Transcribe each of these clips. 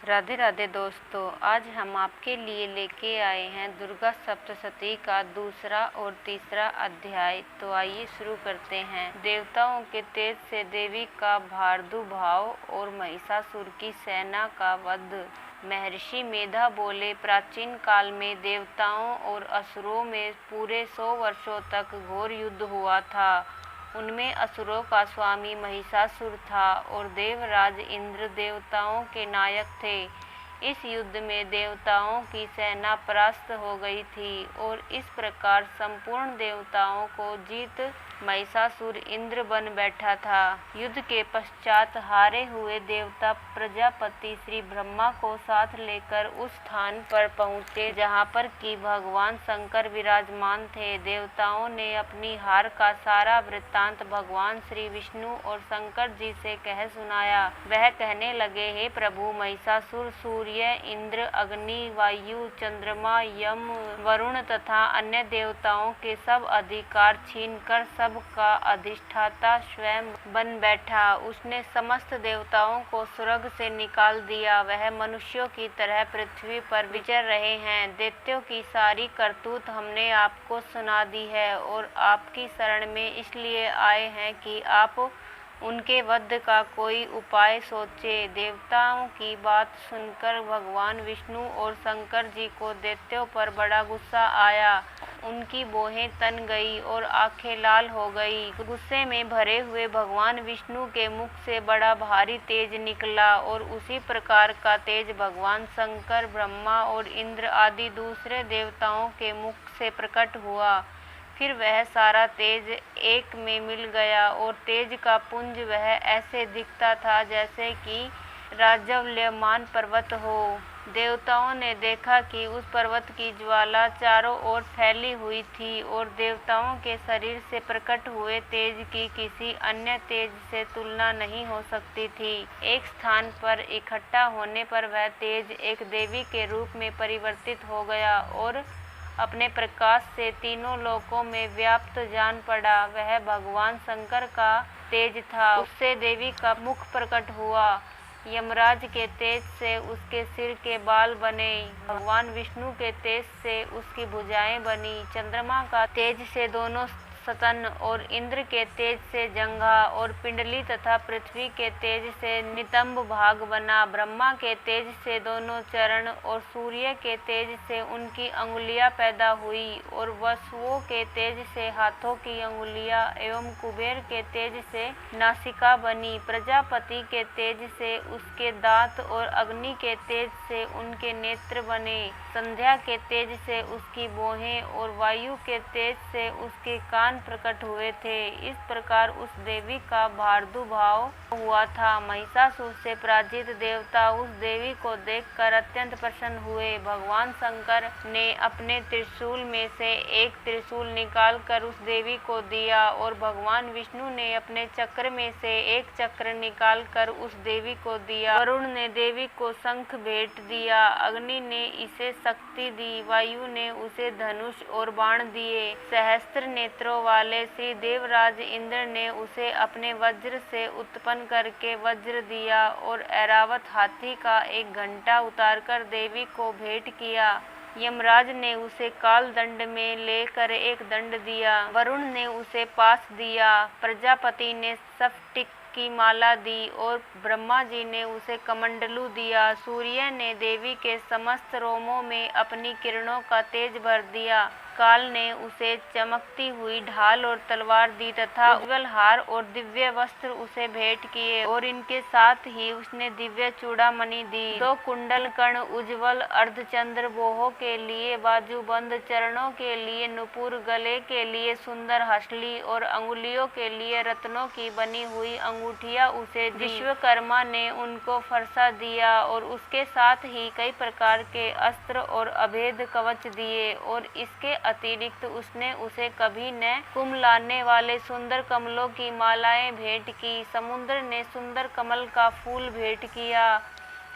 राधे राधे दोस्तों, आज हम आपके लिए लेके आए हैं दुर्गा सप्तशती का दूसरा और तीसरा अध्याय। तो आइए शुरू करते हैं। देवताओं के तेज से देवी का प्रादुर्भाव और महिषासुर की सेना का वध। महर्षि मेधा बोले, प्राचीन काल में देवताओं और असुरों में पूरे 100 वर्षों तक घोर युद्ध हुआ था। उनमें असुरों का स्वामी महिषासुर था और देवराज इंद्र देवताओं के नायक थे। इस युद्ध में देवताओं की सेना परास्त हो गई थी और इस प्रकार संपूर्ण देवताओं को जीत महिषासुर इंद्र बन बैठा था। युद्ध के पश्चात हारे हुए देवता प्रजापति श्री ब्रह्मा को साथ लेकर उस स्थान पर पहुँचे जहाँ पर कि भगवान शंकर विराजमान थे। देवताओं ने अपनी हार का सारा वृत्तांत भगवान श्री विष्णु और शंकर जी से कह सुनाया। वह कहने लगे, हे प्रभु, महिषासुर सूर्य, इंद्र, अग्नि, वायु, चंद्रमा, यम, वरुण तथा अन्य देवताओं के सब अधिकार छीनकर सबका अधिष्ठाता स्वयं बन बैठा। उसने समस्त देवताओं को स्वर्ग से निकाल दिया। वह मनुष्यों की तरह पृथ्वी पर विचर रहे हैं। दैत्यों की सारी करतूत हमने आपको सुना दी है और आपकी शरण में इसलिए आए हैं कि आप उनके वध का कोई उपाय सोचे। देवताओं की बात सुनकर भगवान विष्णु और शंकर जी को दैत्यों पर बड़ा गुस्सा आया। उनकी भौहें तन गई और आंखें लाल हो गई। गुस्से में भरे हुए भगवान विष्णु के मुख से बड़ा भारी तेज निकला और उसी प्रकार का तेज भगवान शंकर, ब्रह्मा और इंद्र आदि दूसरे देवताओं के मुख से प्रकट हुआ। फिर वह सारा तेज एक में मिल गया और तेज का पुंज वह ऐसे दिखता था जैसे कि राजवल्यमान पर्वत हो। देवताओं ने देखा कि उस पर्वत की ज्वाला चारों ओर फैली हुई थी और देवताओं के शरीर से प्रकट हुए तेज की किसी अन्य तेज से तुलना नहीं हो सकती थी। एक स्थान पर इकट्ठा होने पर वह तेज एक देवी के रूप में परिवर्तित हो गया और अपने प्रकाश से तीनों लोकों में व्याप्त जान पड़ा। वह भगवान शंकर का तेज था। उससे देवी का मुख प्रकट हुआ। यमराज के तेज से उसके सिर के बाल बने। भगवान विष्णु के तेज से उसकी भुजाएं बनी। चंद्रमा का तेज से दोनों स्तन और इंद्र के तेज से जंघा और पिंडली तथा पृथ्वी के तेज से नितंब भाग बना। ब्रह्मा के तेज से दोनों चरण और सूर्य के तेज से उनकी अंगुलियां पैदा हुई और वसुओं के तेज से हाथों की अंगुलियां एवं कुबेर के तेज से नासिका बनी। प्रजापति के तेज से उसके दांत और अग्नि के तेज से उनके नेत्र बने। संध्या के तेज से उसकी भौहें और वायु के तेज से उसके कान प्रकट हुए थे। इस प्रकार उस देवी का प्रादुर्भाव हुआ था। महिषासुर से पराजित देवता उस देवी को देखकर अत्यंत प्रसन्न हुए। भगवान शंकर ने अपने त्रिशूल में से एक त्रिशूल निकालकर उस देवी को दिया और भगवान विष्णु ने अपने चक्र में से एक चक्र निकालकर उस देवी को दिया। वरुण ने देवी को शंख भेंट दिया। अग्नि ने इसे शक्ति दी। वायु ने उसे धनुष और बाण दिए। सहस्त्र नेत्रों वाले श्री देवराज इंद्र ने उसे अपने वज्र से उत्पन्न करके वज्र दिया और ऐरावत हाथी का एक घंटा उतारकर देवी को भेंट किया। यमराज ने उसे काल दंड में लेकर एक दंड दिया। वरुण ने उसे पास दिया। प्रजापति ने स्फटिक की माला दी और ब्रह्मा जी ने उसे कमंडलू दिया। सूर्य ने देवी के समस्त रोमों में अपनी किरणों का तेज भर दिया। काल ने उसे चमकती हुई ढाल और तलवार दी तथा उज्ज्वल हार और दिव्य वस्त्र उसे भेंट किए और इनके साथ ही उसने दिव्य चूड़ामणि दी। 2 कुंडल कर्ण उज्ज्वल अर्धचंद्र, बाहों के लिए बाजूबंद, चरणों के लिए नुपुर, गले के लिए सुंदर हंसली और अंगुलियों के लिए रत्नों की बनी हुई अंगूठियां उसे दी। विश्वकर्मा ने उनको फरसा दिया और उसके साथ ही कई प्रकार के अस्त्र और अभेद कवच दिए और इसके अतिरिक्त उसने उसे कभी न कुम्हलाने वाले सुंदर कमलों की मालाएं भेंट की। समुद्र ने सुंदर कमल का फूल भेंट किया।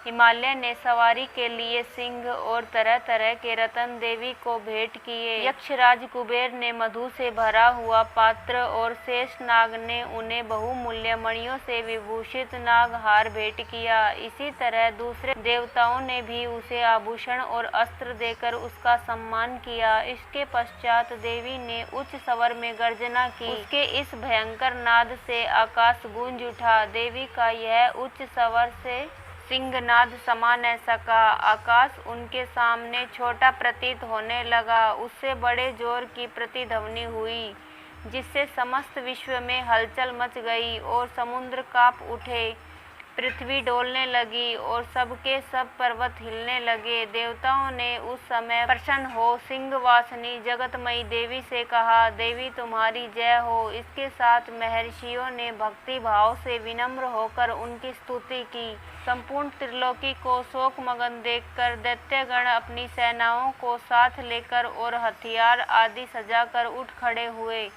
हिमालय ने सवारी के लिए सिंह और तरह तरह के रत्न देवी को भेंट किए। यक्षराज कुबेर ने मधु से भरा हुआ पात्र और शेष नाग ने उन्हें बहुमूल्य मणियों से विभूषित नागहार भेंट किया। इसी तरह दूसरे देवताओं ने भी उसे आभूषण और अस्त्र देकर उसका सम्मान किया। इसके पश्चात देवी ने उच्च स्वर में गर्जना की। उसके इस भयंकर नाद से आकाश गूंज उठा। देवी का यह उच्च स्वर से सिंहनाद समा न सका। आकाश उनके सामने छोटा प्रतीत होने लगा। उससे बड़े जोर की प्रतिध्वनि हुई, जिससे समस्त विश्व में हलचल मच गई और समुद्र कांप उठे, पृथ्वी डोलने लगी और सबके सब पर्वत हिलने लगे। देवताओं ने उस समय प्रसन्न हो सिंहवासिनी जगतमयी देवी से कहा, देवी तुम्हारी जय हो। इसके साथ महर्षियों ने भक्ति भाव से विनम्र होकर उनकी स्तुति की। संपूर्ण त्रिलोकी को शोकमग्न देखकर दैत्यगण अपनी सेनाओं को साथ लेकर और हथियार आदि सजाकर उठ खड़े हुए।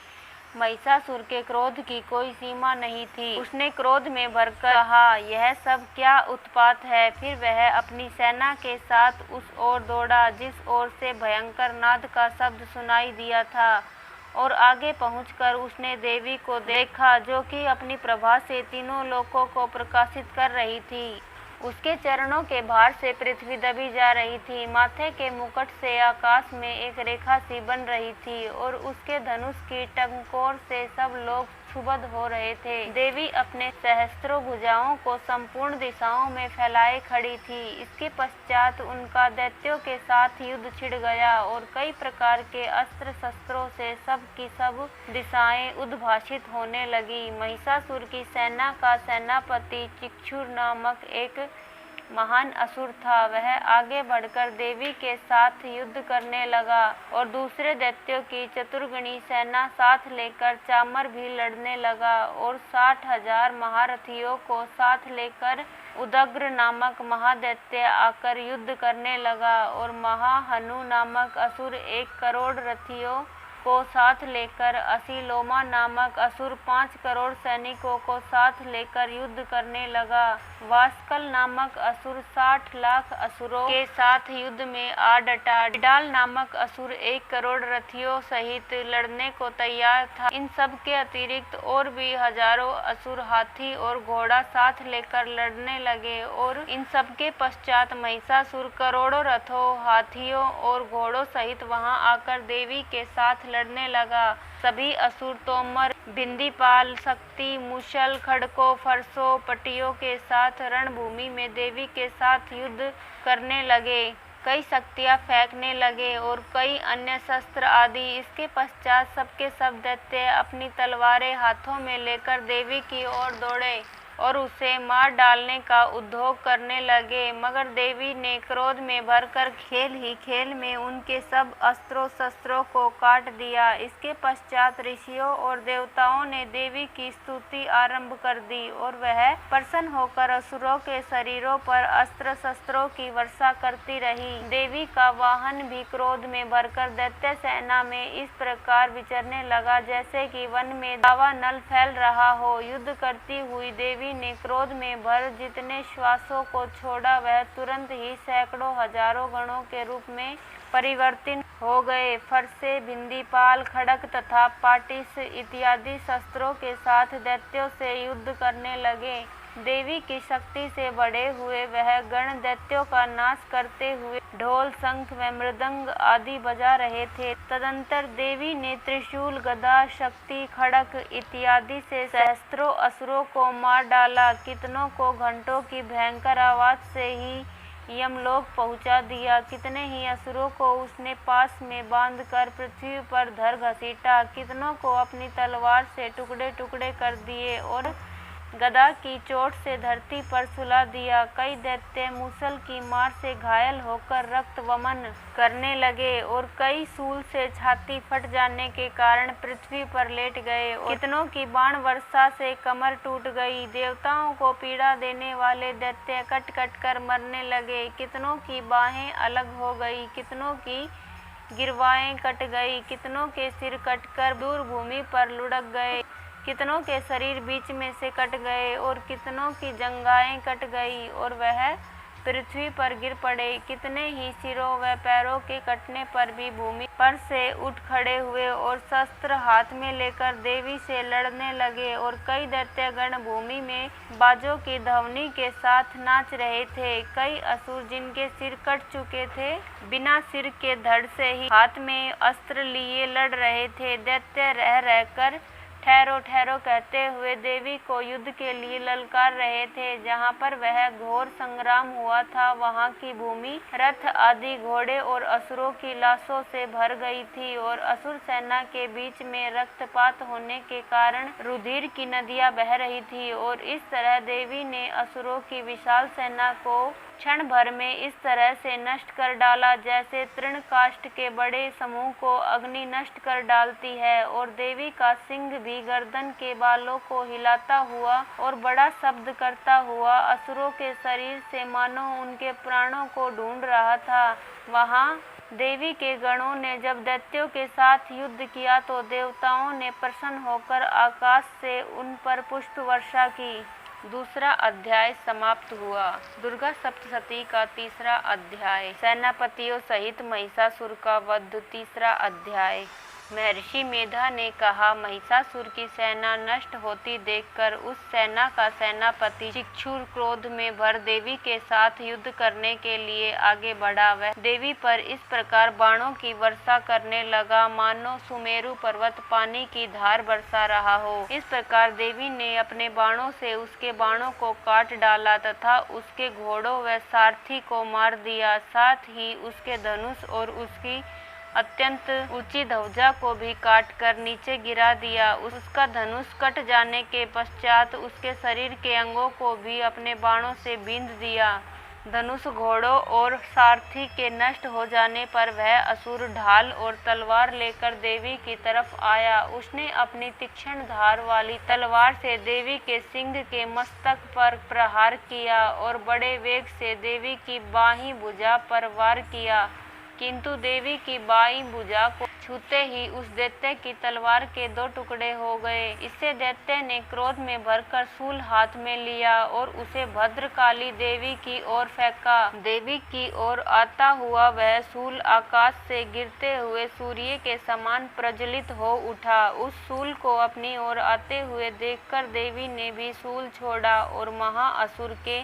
महिषासुर के क्रोध की कोई सीमा नहीं थी। उसने क्रोध में भरकर कहा, यह सब क्या उत्पात है। फिर वह अपनी सेना के साथ उस ओर दौड़ा जिस ओर से भयंकर नाद का शब्द सुनाई दिया था, और आगे पहुंचकर उसने देवी को देखा, जो कि अपनी प्रभा से तीनों लोकों को प्रकाशित कर रही थी। उसके चरणों के भार से पृथ्वी दबी जा रही थी। माथे के मुकुट से आकाश में एक रेखा सी बन रही थी और उसके धनुष की टंकोर से सब लोग क्षुब्ध हो रहे थे। देवी अपने सहस्त्रों भुजाओं को संपूर्ण दिशाओं में फैलाए खड़ी थी। इसके पश्चात उनका दैत्यों के साथ युद्ध छिड़ गया और कई प्रकार के अस्त्र शस्त्रों से सब की सब दिशाएं उद्भासित होने लगी। महिषासुर की सेना का सेनापति चिक्षुर नामक एक महान असुर था। वह आगे बढ़कर देवी के साथ युद्ध करने लगा और दूसरे दैत्यों की चतुर्गणी सेना साथ लेकर चामर भी लड़ने लगा और 60,000 महारथियों को साथ लेकर उदग्र नामक महादैत्य आकर युद्ध करने लगा और महाहनु नामक असुर 1 करोड़ रथियों को साथ लेकर असीलोमा नामक असुर 5 करोड़ सैनिकों को साथ लेकर युद्ध करने लगा। वास्कल नामक असुर 60 लाख असुरों के साथ युद्ध में आ डटा। डिडाल नामक असुर 1 करोड़ रथियों सहित लड़ने को तैयार था। इन सब के अतिरिक्त और भी हजारों असुर हाथी और घोड़ा साथ लेकर लड़ने लगे और इन सब के पश्चात महिषासुर करोड़ों रथों, हाथियों और घोड़ों सहित वहां आकर देवी के साथ लड़ने लगा। सभी असुर तोमर, बिंदीपाल, शक्ति, मुशल, खड़कों, फरसों, पटियों के साथ रणभूमि में देवी के साथ युद्ध करने लगे। कई शक्तियां फेंकने लगे और कई अन्य शस्त्र आदि। इसके पश्चात सबके सब दैत्य अपनी तलवारें हाथों में लेकर देवी की ओर दौड़े और उसे मार डालने का उद्योग करने लगे, मगर देवी ने क्रोध में भरकर खेल ही खेल में उनके सब अस्त्रों शस्त्रों को काट दिया। इसके पश्चात ऋषियों और देवताओं ने देवी की स्तुति आरंभ कर दी और वह प्रसन्न होकर असुरों के शरीरों पर अस्त्र शस्त्रों की वर्षा करती रही। देवी का वाहन भी क्रोध में भरकर दैत्य सेना में इस प्रकार विचरने लगा जैसे कि वन में दावानल फैल रहा हो। युद्ध करती हुई देवी ने क्रोध में भर जितने श्वासों को छोड़ा वह तुरंत ही सैकड़ों हजारों गणों के रूप में परिवर्तित हो गए। फरसे, बिंदीपाल, खड़क तथा पाटिस इत्यादि शस्त्रों के साथ दैत्यों से युद्ध करने लगे। देवी की शक्ति से बढ़े हुए वह गण दैत्यों का नाश करते हुए ढोल, शंख व मृदंग आदि बजा रहे थे। तदंतर देवी ने त्रिशूल, गदा, शक्ति, खड़क इत्यादि से सहस्त्रों असुरों को मार डाला। कितनों को घंटों की भयंकर आवाज से ही यमलोक पहुंचा दिया। कितने ही असुरों को उसने पास में बांधकर पृथ्वी पर धर घसीटा। कितनों को अपनी तलवार से टुकड़े टुकड़े कर दिए और गदा की चोट से धरती पर सुला दिया। कई दैत्य मूसल की मार से घायल होकर रक्त वमन करने लगे और कई शूल से छाती फट जाने के कारण पृथ्वी पर लेट गए और कितनों की बाण वर्षा से कमर टूट गई। देवताओं को पीड़ा देने वाले दैत्य कट कट कर मरने लगे। कितनों की बाहें अलग हो गई, कितनों की गिरवाएं कट गई, कितनों के सिर कटकर दूर भूमि पर लुढ़क गए, कितनों के शरीर बीच में से कट गए और कितनों की जंघाएं कट गई और वह पृथ्वी पर गिर पड़े। कितने ही सिरों व पैरों के कटने पर भी भूमि पर से उठ खड़े हुए और शस्त्र हाथ में लेकर देवी से लड़ने लगे। और कई दैत्यगण भूमि में बाजों की ध्वनि के साथ नाच रहे थे। कई असुर जिनके सिर कट चुके थे, बिना सिर के धड़ से ही हाथ में अस्त्र लिए लड़ रहे थे। दैत्य रह रहकर ठहरो ठहरो कहते हुए देवी को युद्ध के लिए ललकार रहे थे। जहाँ पर वह घोर संग्राम हुआ था, वहाँ की भूमि रथ आदि घोड़े और असुरों की लाशों से भर गई थी और असुर सेना के बीच में रक्तपात होने के कारण रुधिर की नदियाँ बह रही थी। और इस तरह देवी ने असुरों की विशाल सेना को क्षण भर में इस तरह से नष्ट कर डाला जैसे तृणकाष्ठ के बड़े समूह को अग्नि नष्ट कर डालती है। और देवी का सिंह भी गर्दन के बालों को हिलाता हुआ और बड़ा शब्द करता हुआ असुरों के शरीर से मानो उनके प्राणों को ढूंढ रहा था। वहाँ देवी के गणों ने जब दैत्यों के साथ युद्ध किया तो देवताओं ने प्रसन्न होकर आकाश से उन पर पुष्प वर्षा की। दूसरा अध्याय समाप्त हुआ। दुर्गा सप्तशती का तीसरा अध्याय। सेनापतियों सहित महिषासुर का वध। तीसरा अध्याय। महर्षि मेधा ने कहा, महिषासुर की सेना नष्ट होती देखकर उस सेना का सेनापति चिक्षुर क्रोध में भर देवी के साथ युद्ध करने के लिए आगे बढ़ा। वह देवी पर इस प्रकार बाणों की वर्षा करने लगा मानो सुमेरु पर्वत पानी की धार बरसा रहा हो। इस प्रकार देवी ने अपने बाणों से उसके बाणों को काट डाला तथा उसके घोड़ों व सारथी को मार दिया। साथ ही उसके धनुष और उसकी अत्यंत ऊंची ध्वजा को भी काटकर नीचे गिरा दिया। उसका धनुष कट जाने के पश्चात उसके शरीर के अंगों को भी अपने बाणों से बींध दिया। धनुष, घोड़ों और सारथी के नष्ट हो जाने पर वह असुर ढाल और तलवार लेकर देवी की तरफ आया। उसने अपनी तीक्ष्ण धार वाली तलवार से देवी के सिंह के मस्तक पर प्रहार किया और बड़े वेग से देवी की बाईं भुजा पर वार किया, किंतु देवी की बाईं भुजा को छूते ही उस दैत्य की तलवार के दो टुकड़े हो गए। इससे दैत्य ने क्रोध में भरकर शूल हाथ में लिया और उसे भद्रकाली देवी की ओर फेंका। देवी की ओर आता हुआ वह शूल आकाश से गिरते हुए सूर्य के समान प्रज्वलित हो उठा। उस शूल को अपनी ओर आते हुए देखकर देवी ने भी शूल छोड़ा और महाअसुर के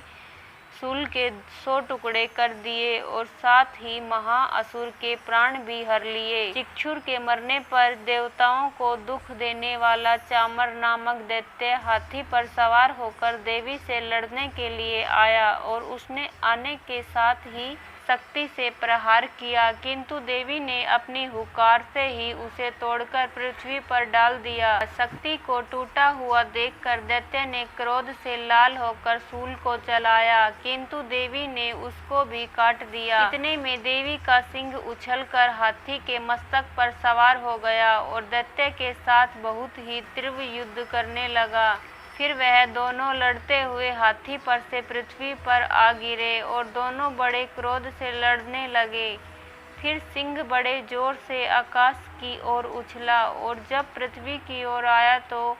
शूल के 100 टुकड़े कर दिए और साथ ही महाअसुर के प्राण भी हर लिए। चिक्षुर के मरने पर देवताओं को दुख देने वाला चामर नामक दैत्य हाथी पर सवार होकर देवी से लड़ने के लिए आया और उसने आने के साथ ही शक्ति से प्रहार किया, किंतु देवी ने अपनी हुकार से ही उसे तोड़कर पृथ्वी पर डाल दिया। शक्ति को टूटा हुआ देखकर दैत्य ने क्रोध से लाल होकर शूल को चलाया, किंतु देवी ने उसको भी काट दिया। इतने में देवी का सिंह उछलकर हाथी के मस्तक पर सवार हो गया और दैत्य के साथ बहुत ही तीव्र युद्ध करने लगा। फिर वह दोनों लड़ते हुए हाथी पर से पृथ्वी पर आ गिरे और दोनों बड़े क्रोध से लड़ने लगे। फिर सिंह बड़े जोर से आकाश की ओर उछला और जब पृथ्वी की ओर आया तो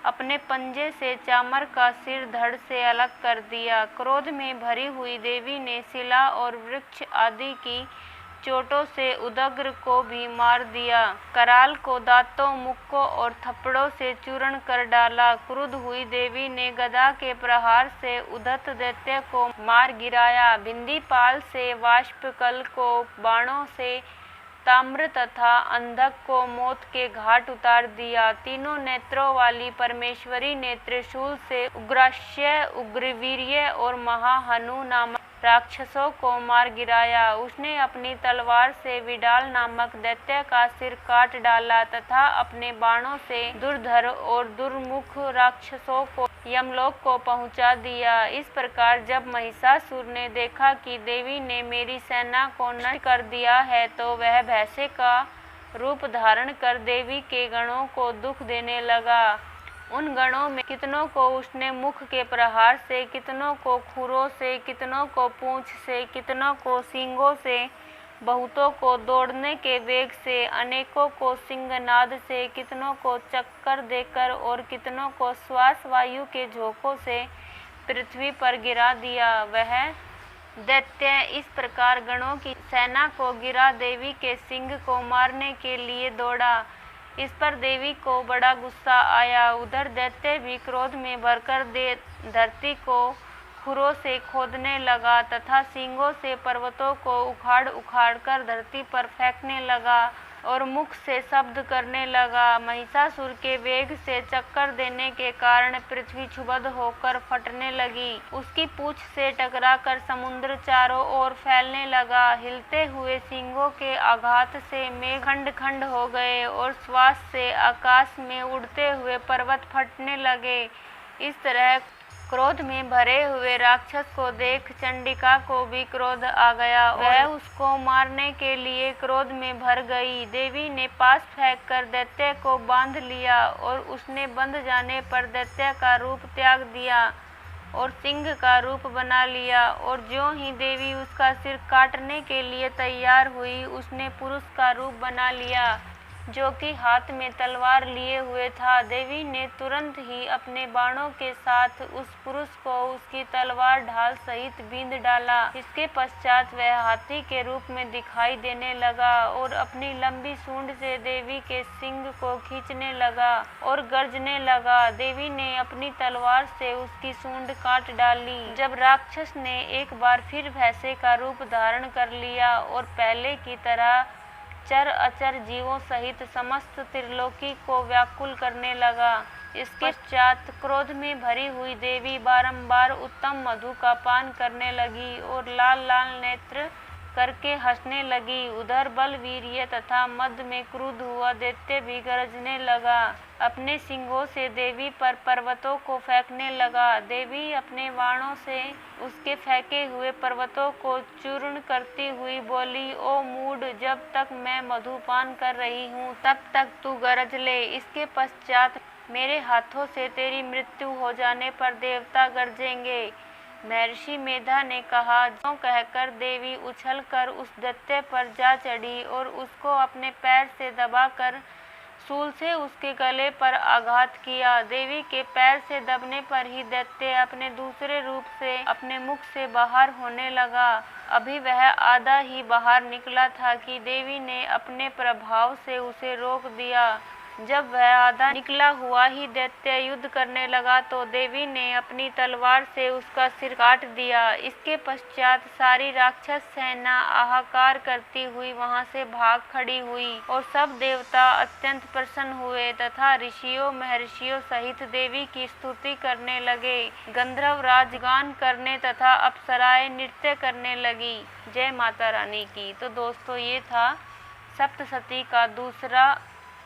अपने पंजे से चामर का सिर धड़ से अलग कर दिया। क्रोध में भरी हुई देवी ने शिला और वृक्ष आदि की चोटों से उदग्र को भी मार दिया। कराल को दांतों, मुक्कों और थप्पड़ों से चूर्ण कर डाला। क्रुद्ध हुई देवी ने गदा के प्रहार से उद्धत दैत्य को मार गिराया। बिंदीपाल से वाष्पकल को बाणों से, ताम्र तथा अंधक को मौत के घाट उतार दिया। तीनों नेत्रों वाली परमेश्वरी ने त्रिशूल से उग्राश्य, उग्रवीर्य और महाहनु नामक राक्षसों को मार गिराया। उसने अपनी तलवार से विडाल नामक दैत्य का सिर काट डाला तथा अपने बाणों से दुर्धर और दुर्मुख राक्षसों को यमलोक को पहुंचा दिया। इस प्रकार जब महिषासुर ने देखा कि देवी ने मेरी सेना को नष्ट कर दिया है तो वह भैंसे का रूप धारण कर देवी के गणों को दुख देने लगा। उन गणों में कितनों को उसने मुख के प्रहार से, कितनों को खुरों से, कितनों को पूंछ से, कितनों को सींगों से, बहुतों को दौड़ने के वेग से, अनेकों को सिंहनाद से, कितनों को चक्कर देकर और कितनों को श्वास वायु के झोंकों से पृथ्वी पर गिरा दिया। वह दैत्य इस प्रकार गणों की सेना को गिरा देवी के सिंह को मारने के लिए दौड़ा। इस पर देवी को बड़ा गुस्सा आया। उधर दैत्य भी क्रोध में भरकर धरती को खुरों से खोदने लगा तथा सींगों से पर्वतों को उखाड़ उखाड़ कर धरती पर फेंकने लगा और मुख से शब्द करने लगा। महिषासुर के वेग से चक्कर देने के कारण पृथ्वी क्षुब्ध होकर फटने लगी। उसकी पूंछ से टकराकर समुद्र चारों ओर फैलने लगा। हिलते हुए सींगों के आघात से मेघ खंड खंड हो गए और श्वास से आकाश में उड़ते हुए पर्वत फटने लगे। इस तरह क्रोध में भरे हुए राक्षस को देख चंडिका को भी क्रोध आ गया। वह उसको मारने के लिए क्रोध में भर गई। देवी ने पास फेंककर दैत्य को बांध लिया और उसने बंध जाने पर दैत्य का रूप त्याग दिया और सिंह का रूप बना लिया। और ज्यों ही देवी उसका सिर काटने के लिए तैयार हुई, उसने पुरुष का रूप बना लिया जो कि हाथ में तलवार लिए हुए था। देवी ने तुरंत ही अपने बाणों के साथ उस पुरुष को उसकी तलवार ढाल सहित बींध डाला। इसके पश्चात वह हाथी के रूप में दिखाई देने लगा और अपनी लंबी सूंड से देवी के सिंग को खींचने लगा और गर्जने लगा। देवी ने अपनी तलवार से उसकी सूंड काट डाली। जब राक्षस ने एक बार फिर भैंसे का रूप धारण कर लिया और पहले की तरह चर अचर जीवों सहित समस्त त्रिलोकी को व्याकुल करने लगा। इसके पश्चात क्रोध में भरी हुई देवी बारंबार उत्तम मधु का पान करने लगी और लाल लाल नेत्र करके हंसने लगी। उधर बलवीर्य तथा मद में क्रुद्ध हुआ दैत्य भी गरजने लगा। अपने सिंगों से देवी पर पर्वतों को फेंकने लगा। देवी अपने बाणों से उसके फेंके हुए पर्वतों को चूर्ण करती हुई बोली, ओ मूढ़, जब तक मैं मधुपान कर रही हूँ तब तक तू गरज ले। इसके पश्चात मेरे हाथों से तेरी मृत्यु हो जाने पर देवता गरजेंगे। महर्षि मेधा ने कहा। जो कहकर देवी उछलकर उस दैत्य पर जा चढ़ी और उसको अपने पैर से दबाकर शूल से उसके गले पर आघात किया। देवी के पैर से दबने पर ही दैत्य अपने दूसरे रूप से अपने मुख से बाहर होने लगा। अभी वह आधा ही बाहर निकला था कि देवी ने अपने प्रभाव से उसे रोक दिया। जब वह आधा निकला हुआ ही दैत्य युद्ध करने लगा तो देवी ने अपनी तलवार से उसका सिर काट दिया। इसके पश्चात सारी राक्षस सेना हाहाकार करती हुई वहां से भाग खड़ी हुई और सब देवता अत्यंत प्रसन्न हुए तथा ऋषियों महर्षियों सहित देवी की स्तुति करने लगे। गंधर्व राज गान करने तथा अप्सराएं नृत्य करने लगी। जय माता रानी की। तो दोस्तों, ये था सप्तशती का दूसरा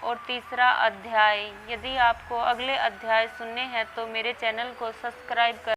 और तीसरा अध्याय। यदि आपको अगले अध्याय सुनने हैं तो मेरे चैनल को सब्सक्राइब कर